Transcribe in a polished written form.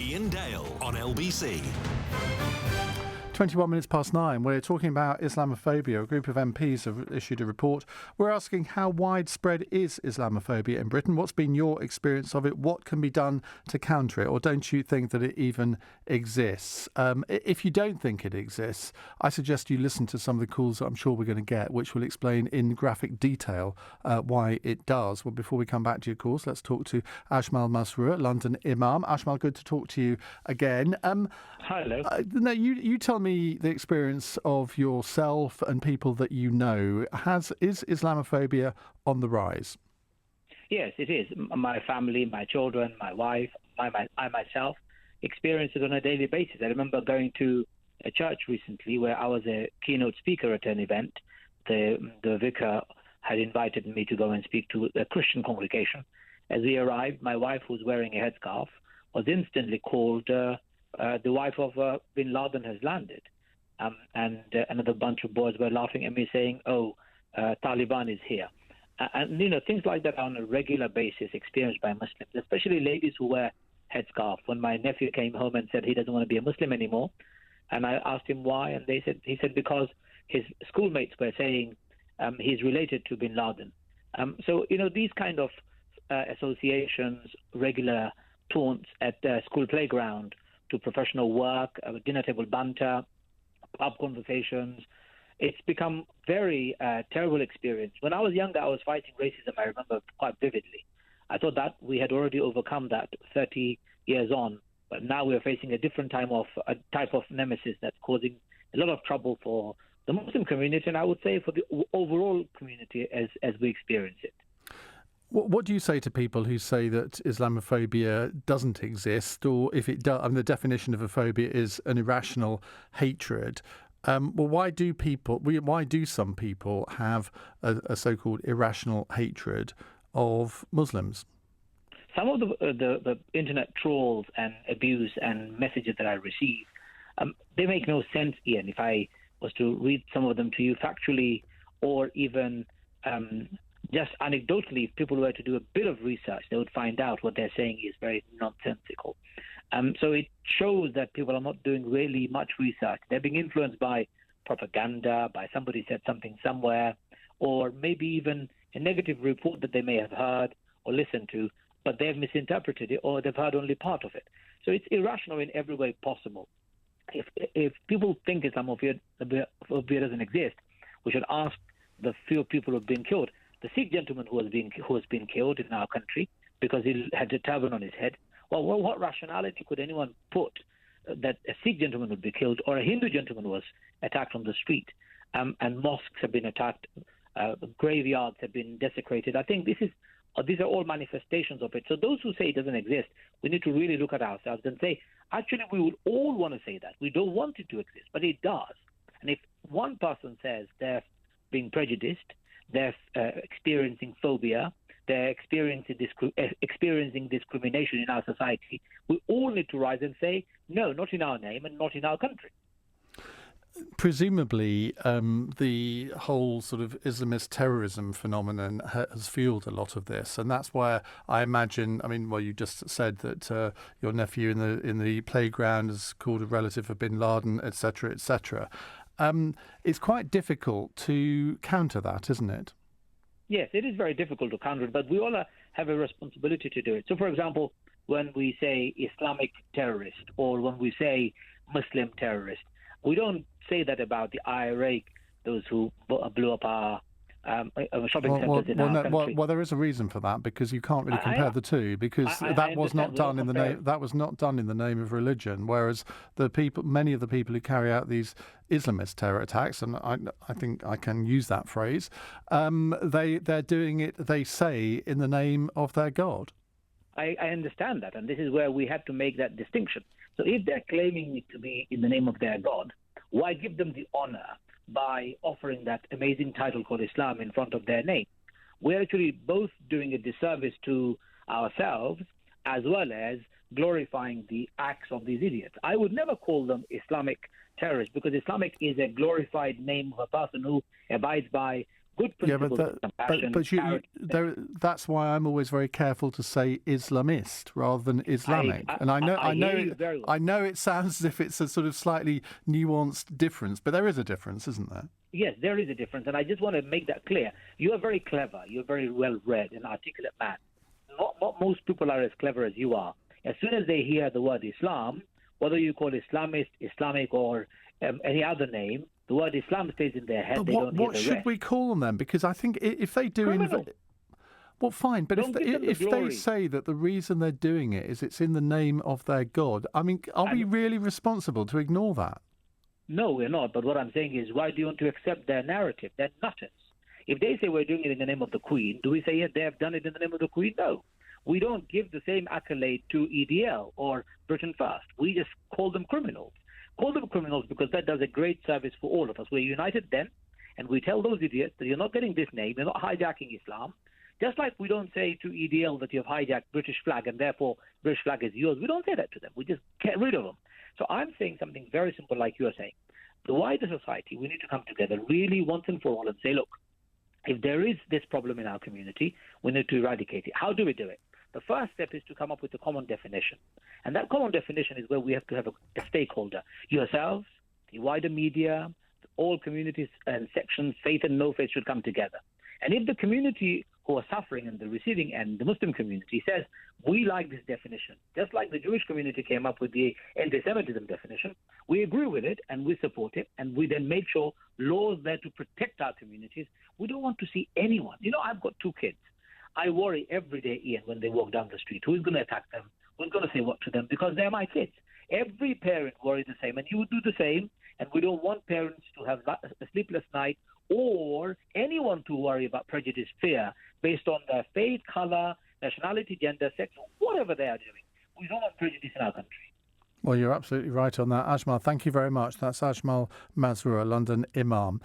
Ian Dale on LBC. 21 minutes past 9. We're talking about Islamophobia. A group of MPs have issued a report. We're asking how widespread is Islamophobia in Britain? What's been your experience of it? What can be done to counter it? Or don't you think that it even exists? If you don't think it exists, I suggest you listen to some of the calls that I'm sure we're going to get, which will explain in graphic detail why it does. Well, before we come back to your calls, let's talk to Ajmal Masroor, London Imam. Ajmal, good to talk to you again. Hello. No, you tell me the experience of yourself and people that you know. Is Islamophobia on the rise? Yes, it is. My family, my children, my wife, I myself experience it on a daily basis. I remember going to a church recently where I was a keynote speaker at an event. The vicar had invited me to go and speak to a Christian congregation. As we arrived, my wife, who was wearing a headscarf, was instantly called the wife of bin Laden has landed. And another bunch of boys were laughing at me saying, Taliban is here. And, things like that are on a regular basis experienced by Muslims, especially ladies who wear headscarf. When my nephew came home and said he doesn't want to be a Muslim anymore, and I asked him why, and he said because his schoolmates were saying he's related to bin Laden. So, these kind of associations, regular taunts at the school playground, to professional work, dinner table banter, pub conversations. It's become very terrible experience. When I was younger, I was fighting racism, I remember quite vividly. I thought that we had already overcome that 30 years on, but now we're facing a different type of nemesis that's causing a lot of trouble for the Muslim community, and I would say for the overall community as we experience it. What do you say to people who say that Islamophobia doesn't exist, or if it does, the definition of a phobia is an irrational hatred? Why do some people have a so-called irrational hatred of Muslims? Some of the internet trolls and abuse and messages that I receive, they make no sense, Ian. If I was to read some of them to you factually, or even just anecdotally, if people were to do a bit of research, they would find out what they're saying is very nonsensical. So it shows that people are not doing really much research. They're being influenced by propaganda, by somebody said something somewhere, or maybe even a negative report that they may have heard or listened to, but they've misinterpreted it, or they've heard only part of it. So it's irrational in every way possible. If people think Islamophobia doesn't exist, we should ask the few people who have been killed. The Sikh gentleman who has been killed in our country because he had a turban on his head. Well, what rationality could anyone put that a Sikh gentleman would be killed, or a Hindu gentleman was attacked on the street, and mosques have been attacked, graveyards have been desecrated? I think these are all manifestations of it. So those who say it doesn't exist, we need to really look at ourselves and say, actually, we would all want to say that. We don't want it to exist, but it does. And if one person says they're being prejudiced, they're experiencing phobia, they're experiencing discrimination in our society, we all need to rise and say, no, not in our name and not in our country. Presumably, the whole sort of Islamist terrorism phenomenon has fueled a lot of this, and that's where I imagine. You just said that your nephew in the playground is called a relative of bin Laden, etc., etc. It's quite difficult to counter that, isn't it? Yes, it is very difficult to counter it, but we all have a responsibility to do it. So, for example, when we say Islamic terrorist, or when we say Muslim terrorist, we don't say that about the IRA, those who blew up our shopping centres in our country. Well, there is a reason for that, because you can't really compare the two, because that was not done in the name. That was not done in the name of religion. Whereas many of the people who carry out these Islamist terror attacks, and I think I can use that phrase, they're doing it, they say, in the name of their God. I understand that, and this is where we have to make that distinction. So if they're claiming it to be in the name of their God, why give them the honor by offering that amazing title called Islam in front of their name? We're actually both doing a disservice to ourselves as well as glorifying the acts of these idiots. I would never call them Islamic terrorists, because Islamic is a glorified name of a person who abides by good Yeah, principles, compassion, that's why I'm always very careful to say Islamist rather than Islamic. I know it sounds as if it's a sort of slightly nuanced difference, but there is a difference, isn't there? Yes, there is a difference, and I just want to make that clear. You are very clever. You're very well-read and articulate man. Not most people are as clever as you are. As soon as they hear the word Islam, whether you call it Islamist, Islamic, or any other name, the word Islam stays in their head. But they don't hear what the should rest. we call them then? Because I think if they do... Well, fine, but if they say that the reason they're doing it is it's in the name of their God, I mean, are we really responsible to ignore that? No, we're not. But what I'm saying is, why do you want to accept their narrative? They're nutters. If they say we're doing it in the name of the Queen, do we say, yes, they have done it in the name of the Queen? No. We don't give the same accolade to EDL or Britain First. We just call them criminals. Call them criminals because that does a great service for all of us. We're united then, and we tell those idiots that you're not getting this name, you're not hijacking Islam. Just like we don't say to EDL that you've hijacked British flag and therefore British flag is yours. We don't say that to them. We just get rid of them. So I'm saying something very simple like you're saying. The wider society, we need to come together really once and for all and say, look, if there is this problem in our community, we need to eradicate it. How do we do it? The first step is to come up with a common definition. And that common definition is where we have to have a stakeholder. Yourselves, the wider media, all communities and sections, faith and no faith should come together. And if the community who are suffering and the receiving end, the Muslim community, says, we like this definition, just like the Jewish community came up with the anti-Semitism definition, we agree with it and we support it, and we then make sure laws there to protect our communities. We don't want to see anyone. You know, I've got 2 kids. I worry every day, Ian, when they walk down the street. Who's going to attack them? Who's going to say what to them? Because they're my kids. Every parent worries the same, and you would do the same. And we don't want parents to have a sleepless night or anyone to worry about prejudice, fear, based on their faith, color, nationality, gender, sex, whatever they are doing. We don't want prejudice in our country. Well, you're absolutely right on that, Ajmal. Thank you very much. That's Ajmal Masroor, London Imam.